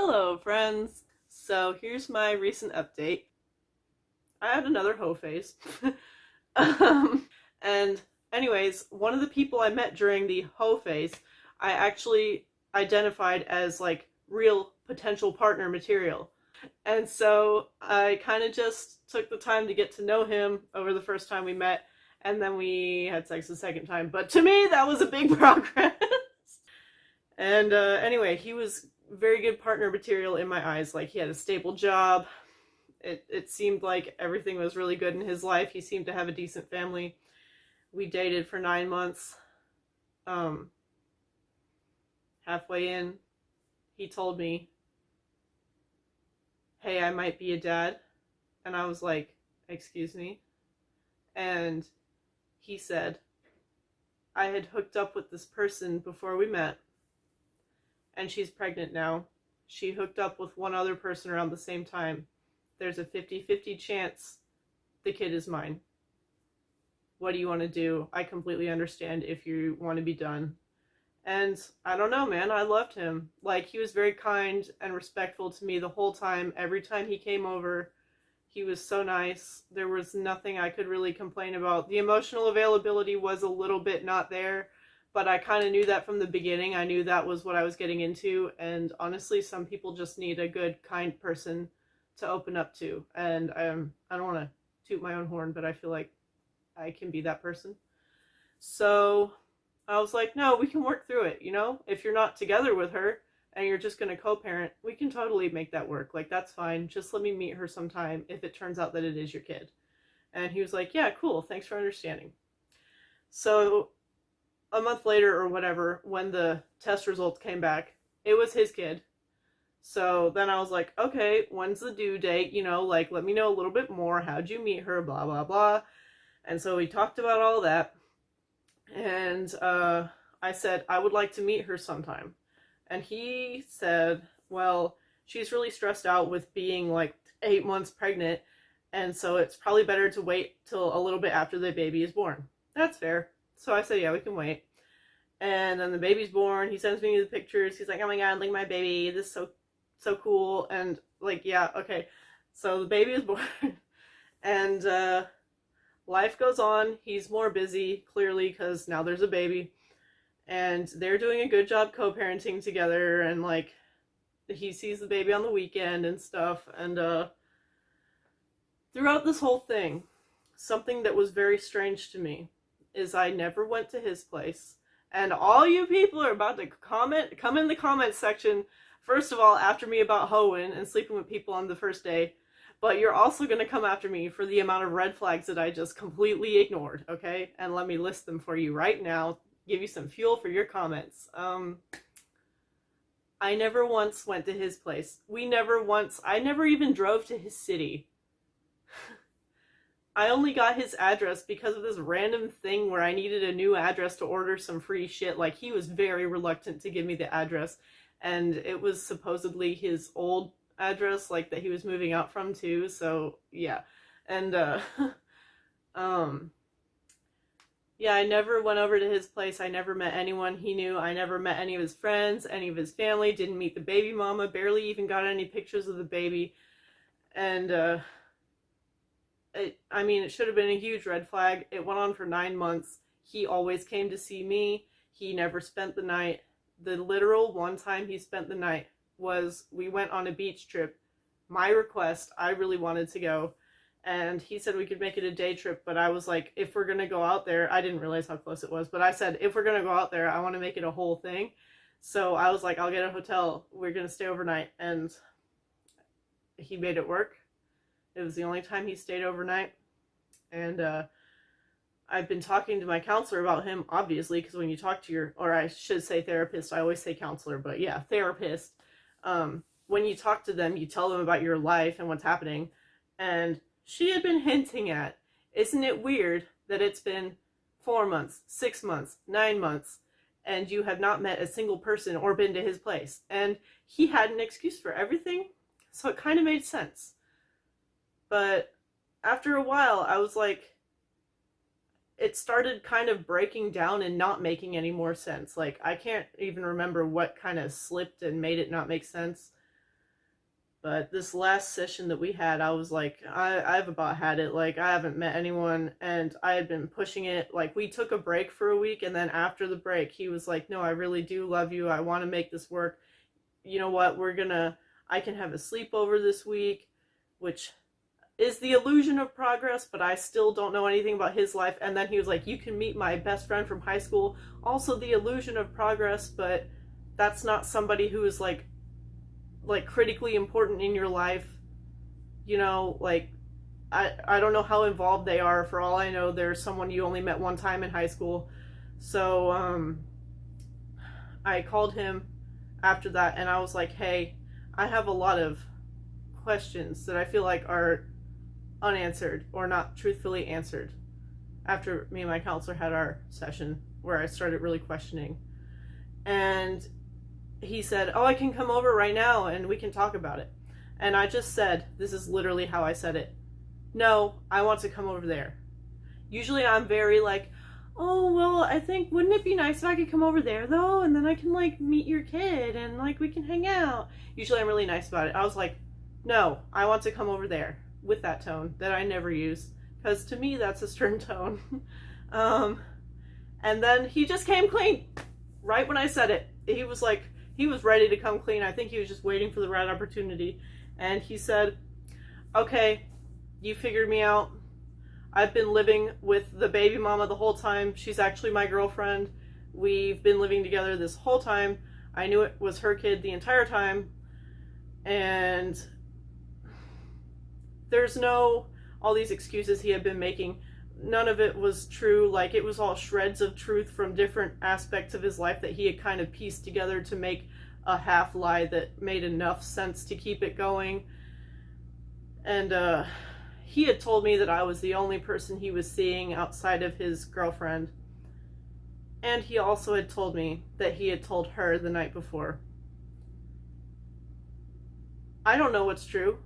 Hello, friends. So here's my recent update. I had another hoe phase. um, and anyways, one of the people I met during the hoe phase, I actually identified as like real potential partner material. And so I kind of just took the time to get to know him over the first time we met, and then we had sex the second time. But to me, that was a big progress. And anyway, he was very good partner material in my eyes. Like, he had a stable job. It seemed like everything was really good in his life. He seemed to have a decent family. We dated for 9 months. Um, Halfway in, he told me, "Hey, I might be a dad." And I was like, "Excuse me?" And he said, "I had hooked up with this person before we met, and she's pregnant now. She hooked up with one other person around the same time. There's a 50-50 chance the kid is mine. What do you want to do? I completely understand if you want to be done." And I don't know, man, I loved him. Like, he was very kind and respectful to me the whole time. Every time he came over, he was so nice. There was nothing I could really complain about. The emotional availability was a little bit not there, but I kind of knew that from the beginning. I knew that was what I was getting into, and honestly, some people just need a good, kind person to open up to. And I don't want to toot my own horn, but I feel like I can be that person. So I was like, no, we can work through it, you know? If you're not together with her and you're just going to co-parent, we can totally make that work. Like, that's fine. Just let me meet her sometime if it turns out that it is your kid. And he was like, yeah, cool. Thanks for understanding. So a month later or whatever, when the test results came back, it was his kid. So then I was like, okay, when's the due date? You know, like, let me know a little bit more. How'd you meet her? Blah, blah, blah. And so we talked about all that. And I said, I would like to meet her sometime. And he said, well, she's really stressed out with being like 8 months pregnant. And so it's probably better to wait till a little bit after the baby is born. That's fair. So I said, yeah, we can wait. And then the baby's born. He sends me the pictures. He's like, oh my God, look at my baby. This is so cool. And like, yeah, okay. So the baby is born. And life goes on. He's more busy, clearly, because now there's a baby. And they're doing a good job co-parenting together. And like, he sees the baby on the weekend and stuff. And throughout this whole thing, something that was very strange to me is I never went to his place. And all you people are about to come in the comment section, first of all, after me about hoeing and sleeping with people on the first day. But you're also going to come after me for the amount of red flags that I just completely ignored, okay? And let me list them for you right now, give you some fuel for your comments. I never once went to his place. I never even drove to his city. I only got his address because of this random thing where I needed a new address to order some free shit. Like, he was very reluctant to give me the address, and it was supposedly his old address, like, that he was moving out from too. So yeah. And yeah, I never went over to his place. I never met anyone he knew. I never met any of his friends, any of his family. Didn't meet the baby mama. Barely even got any pictures of the baby. And it should have been a huge red flag. It went on for 9 months. He always came to see me. He never spent the night. The literal one time he spent the night was we went on a beach trip. My request, I really wanted to go. And he said we could make it a day trip, but I was like, if we're going to go out there, I didn't realize how close it was, but I said, if we're going to go out there, I want to make it a whole thing. So I was like, I'll get a hotel. We're going to stay overnight. And he made it work. It was the only time he stayed overnight. And I've been talking to my counselor about him, obviously, because when you talk to your, or I should say therapist, I always say counselor, but yeah, therapist. When you talk to them, you tell them about your life and what's happening. And she had been hinting at, isn't it weird that it's been 4 months, 6 months, 9 months, and you have not met a single person or been to his place? And he had an excuse for everything, so it kind of made sense. But after a while, I was like, it started kind of breaking down and not making any more sense. Like, I can't even remember what kind of slipped and made it not make sense. But this last session that we had, I was like, I've about had it. Like, I haven't met anyone, and I had been pushing it. Like, we took a break for a week, and then after the break, he was like, no, I really do love you. I want to make this work. You know what? I can have a sleepover this week, which is the illusion of progress, but I still don't know anything about his life. And then he was like, you can meet my best friend from high school. Also the illusion of progress, but that's not somebody who is like critically important in your life. You know, like, I don't know how involved they are. For all I know, they're someone you only met one time in high school. So I called him after that, and I was like, hey, I have a lot of questions that I feel like are unanswered or not truthfully answered after me and my counselor had our session where I started really questioning. And he said, oh, I can come over right now and we can talk about it. And I just said, this is literally how I said it, no, I want to come over there. Usually I'm very like, oh, well, I think, wouldn't it be nice if I could come over there though, and then I can like meet your kid and like we can hang out. Usually I'm really nice about it. I was like, no, I want to come over there, with that tone that I never use, because to me that's a stern tone. And then he just came clean right when I said it. He was ready to come clean. I think he was just waiting for the right opportunity. And he said, okay, you figured me out. I've been living with the baby mama the whole time. She's actually my girlfriend. We've been living together this whole time. I knew it was her kid the entire time. And there's all these excuses he had been making. None of it was true. Like, it was all shreds of truth from different aspects of his life that he had kind of pieced together to make a half lie that made enough sense to keep it going. And he had told me that I was the only person he was seeing outside of his girlfriend. And he also had told me that he had told her the night before. I don't know what's true,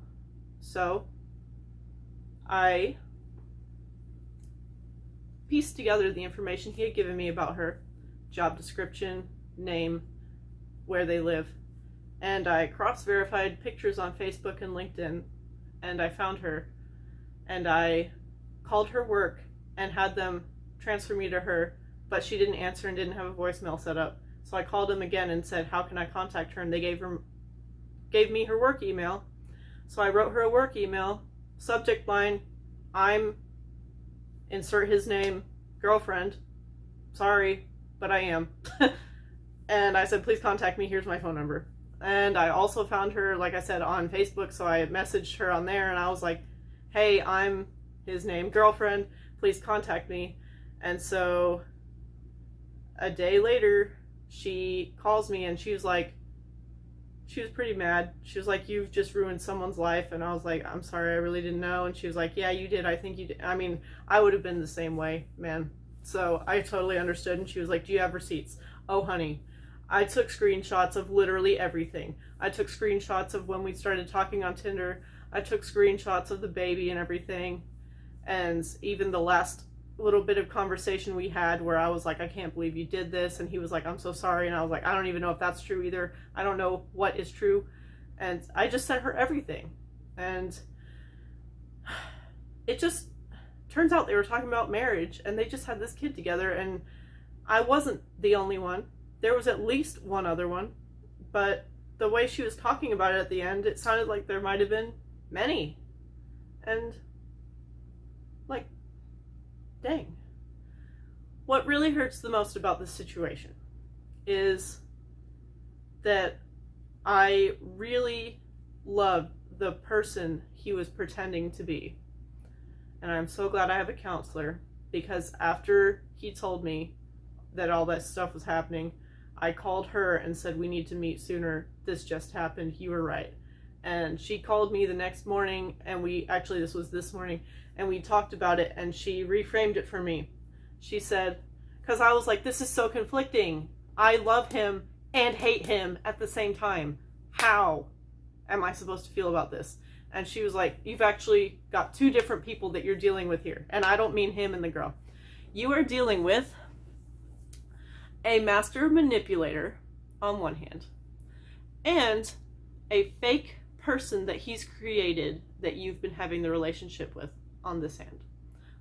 so I pieced together the information he had given me about her, job description, name, where they live, and I cross-verified pictures on Facebook and LinkedIn, and I found her, and I called her work and had them transfer me to her, but she didn't answer and didn't have a voicemail set up. So I called them again and said, how can I contact her? And they gave me her work email. So I wrote her a work email, subject line, I'm, insert his name, girlfriend, sorry, but I am. And I said, please contact me, here's my phone number. And I also found her, like I said, on Facebook, so I messaged her on there, and I was like, hey, I'm his name, girlfriend, please contact me. And so a day later, she calls me, and she was pretty mad. She was like, you've just ruined someone's life. And I was like, I'm sorry, I really didn't know. And she was like, yeah, you did. I think you did. I mean, I would have been the same way, man. So I totally understood. And she was like, do you have receipts? Oh, honey, I took screenshots of literally everything. I took screenshots of when we started talking on Tinder. I took screenshots of the baby and everything. And even the last little bit of conversation we had where I was like, I can't believe you did this. And he was like, I'm so sorry. And I was like, I don't even know if that's true either. I don't know what is true. And I just sent her everything. And it just turns out they were talking about marriage, and they just had this kid together, and I wasn't the only one. There was at least one other one, but the way she was talking about it at the end, it sounded like there might have been many. And like, dang. What really hurts the most about this situation is that I really loved the person he was pretending to be. And I'm so glad I have a counselor, because after he told me that all that stuff was happening, I called her and said, we need to meet sooner. This just happened. You were right. And she called me the next morning, and this was this morning, and we talked about it, and she reframed it for me. She said, because I was like, this is so conflicting. I love him and hate him at the same time. How am I supposed to feel about this? And she was like, you've actually got two different people that you're dealing with here. And I don't mean him and the girl. You are dealing with a master manipulator on one hand, and a fake person that he's created that you've been having the relationship with on this hand.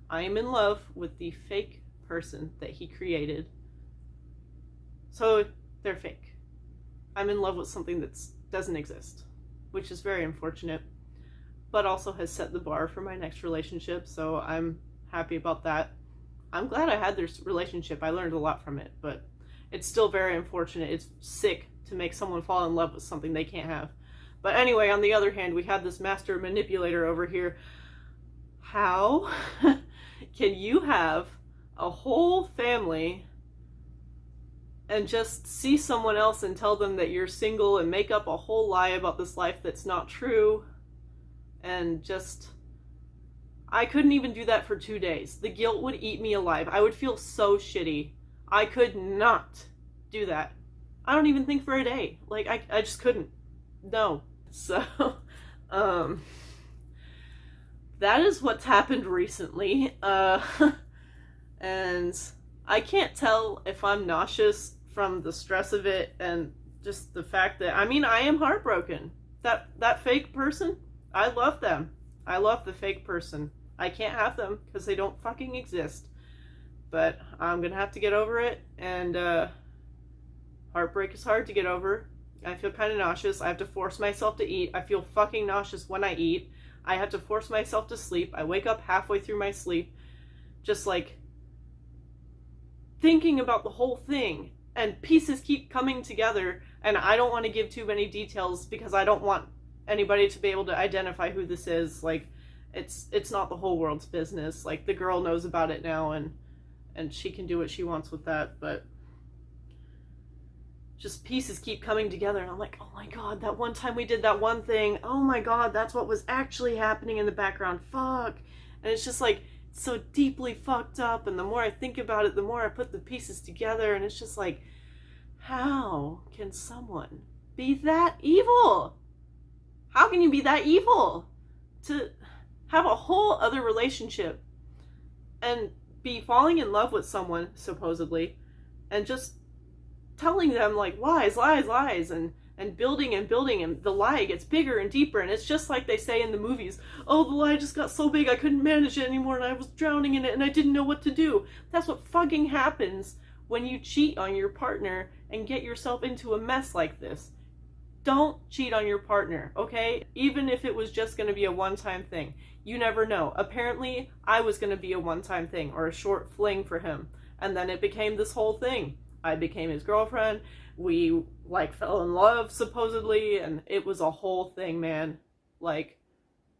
I am in love with the fake person that he created. So they're fake. I'm in love with something that doesn't exist, which is very unfortunate, but also has set the bar for my next relationship, so I'm happy about that. I'm glad I had this relationship. I learned a lot from it, but it's still very unfortunate. It's sick to make someone fall in love with something they can't have. But anyway, on the other hand, we have this master manipulator over here. How can you have a whole family and just see someone else and tell them that you're single and make up a whole lie about this life that's not true? And just, I couldn't even do that for 2 days. The guilt would eat me alive. I would feel so shitty. I could not do that. I don't even think for a day. Like, I just couldn't. No. So, that is what's happened recently. And I can't tell if I'm nauseous from the stress of it and just the fact that, I mean, I am heartbroken. That fake person, I love them. I love the fake person. I can't have them because they don't fucking exist. But I'm gonna have to get over it, and heartbreak is hard to get over. I feel kind of nauseous. I have to force myself to eat. I feel fucking nauseous when I eat. I have to force myself to sleep. I wake up halfway through my sleep, just like thinking about the whole thing, and pieces keep coming together, and I don't want to give too many details because I don't want anybody to be able to identify who this is. Like, it's not the whole world's business. Like, the girl knows about it now, and she can do what she wants with that, but just pieces keep coming together, and I'm like, oh my god, that one time we did that one thing, oh my god, that's what was actually happening in the background, fuck. And it's just like, so deeply fucked up, and the more I think about it, the more I put the pieces together, and it's just like, how can someone be that evil? How can you be that evil to have a whole other relationship and be falling in love with someone, supposedly, and just telling them like lies, and building, and the lie gets bigger and deeper, and it's just like they say in the movies, oh, the lie just got so big I couldn't manage it anymore, and I was drowning in it, and I didn't know what to do. That's what fucking happens when you cheat on your partner and get yourself into a mess like this. Don't cheat on your partner, okay? Even if it was just going to be a one-time thing. You never know. Apparently, I was going to be a one-time thing, or a short fling for him, and then it became this whole thing. I became his girlfriend, we, like, fell in love, supposedly, and it was a whole thing, man. Like,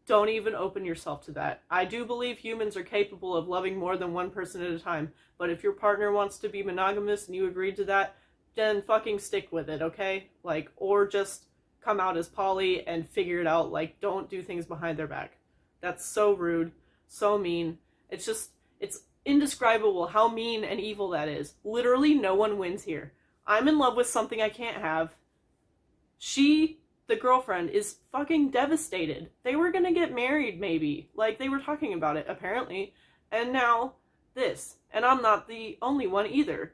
don't even open yourself to that. I do believe humans are capable of loving more than one person at a time, but if your partner wants to be monogamous and you agreed to that, then fucking stick with it, okay? Like, or just come out as poly and figure it out. Like, don't do things behind their back. That's so rude, so mean. It's indescribable how mean and evil that is. Literally, no one wins here. I'm in love with something I can't have. She, the girlfriend, is fucking devastated. They were gonna get married, maybe. Like, they were talking about it, apparently. And now, this. And I'm not the only one either.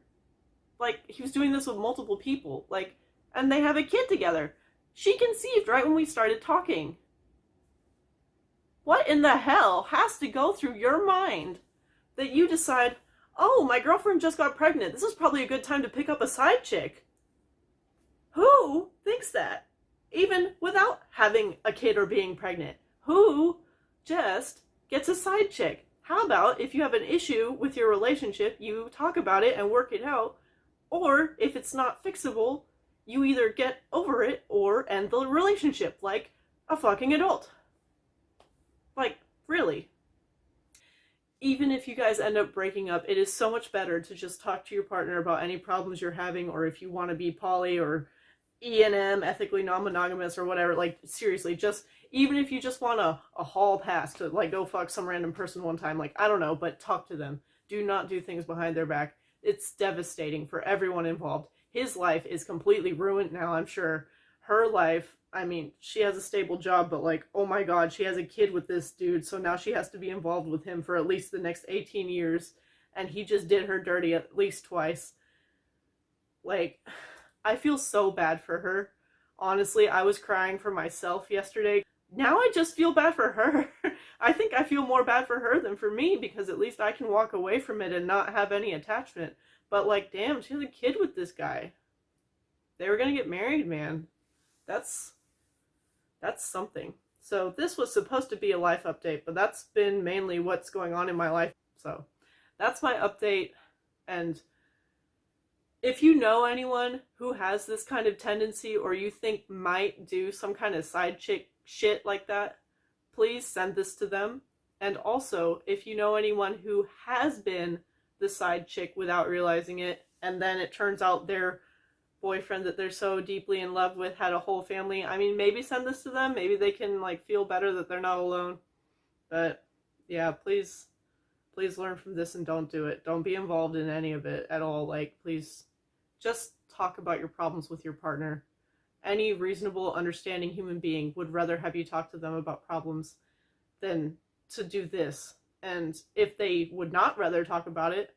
Like, he was doing this with multiple people. Like, and they have a kid together. She conceived right when we started talking. What in the hell has to go through your mind that you decide, oh, my girlfriend just got pregnant, this is probably a good time to pick up a side chick? Who thinks that? Even without having a kid or being pregnant. Who just gets a side chick? How about if you have an issue with your relationship, you talk about it and work it out, or if it's not fixable, you either get over it or end the relationship like a fucking adult. Like, really. Even if you guys end up breaking up, it is so much better to just talk to your partner about any problems you're having, or if you want to be poly or E&M, ethically non-monogamous, or whatever. Like, seriously, just, even if you just want a hall pass to, like, go fuck some random person one time, like, I don't know, but talk to them. Do not do things behind their back. It's devastating for everyone involved. His life is completely ruined now, I'm sure. Her life, I mean, she has a stable job, but like, oh my god, she has a kid with this dude, so now she has to be involved with him for at least the next 18 years, and he just did her dirty at least twice. Like, I feel so bad for her. Honestly, I was crying for myself yesterday. Now I just feel bad for her. I think I feel more bad for her than for me, because at least I can walk away from it and not have any attachment. But like, damn, she has a kid with this guy. They were gonna get married, man. That's something. So this was supposed to be a life update, but that's been mainly what's going on in my life. So that's my update. And if you know anyone who has this kind of tendency, or you think might do some kind of side chick shit like that, please send this to them. And also, if you know anyone who has been the side chick without realizing it, and then it turns out their boyfriend that they're so deeply in love with had a whole family, I mean, maybe send this to them. Maybe they can like feel better that they're not alone. But yeah, please learn from this and don't do it. Don't be involved in any of it at all. Like, please just talk about your problems with your partner. Any reasonable, understanding human being would rather have you talk to them about problems than to do this. And if they would not rather talk about it,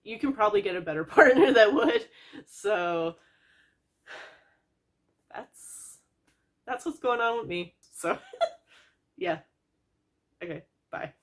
you can probably get a better partner that would. So that's what's going on with me. So yeah. Okay, bye.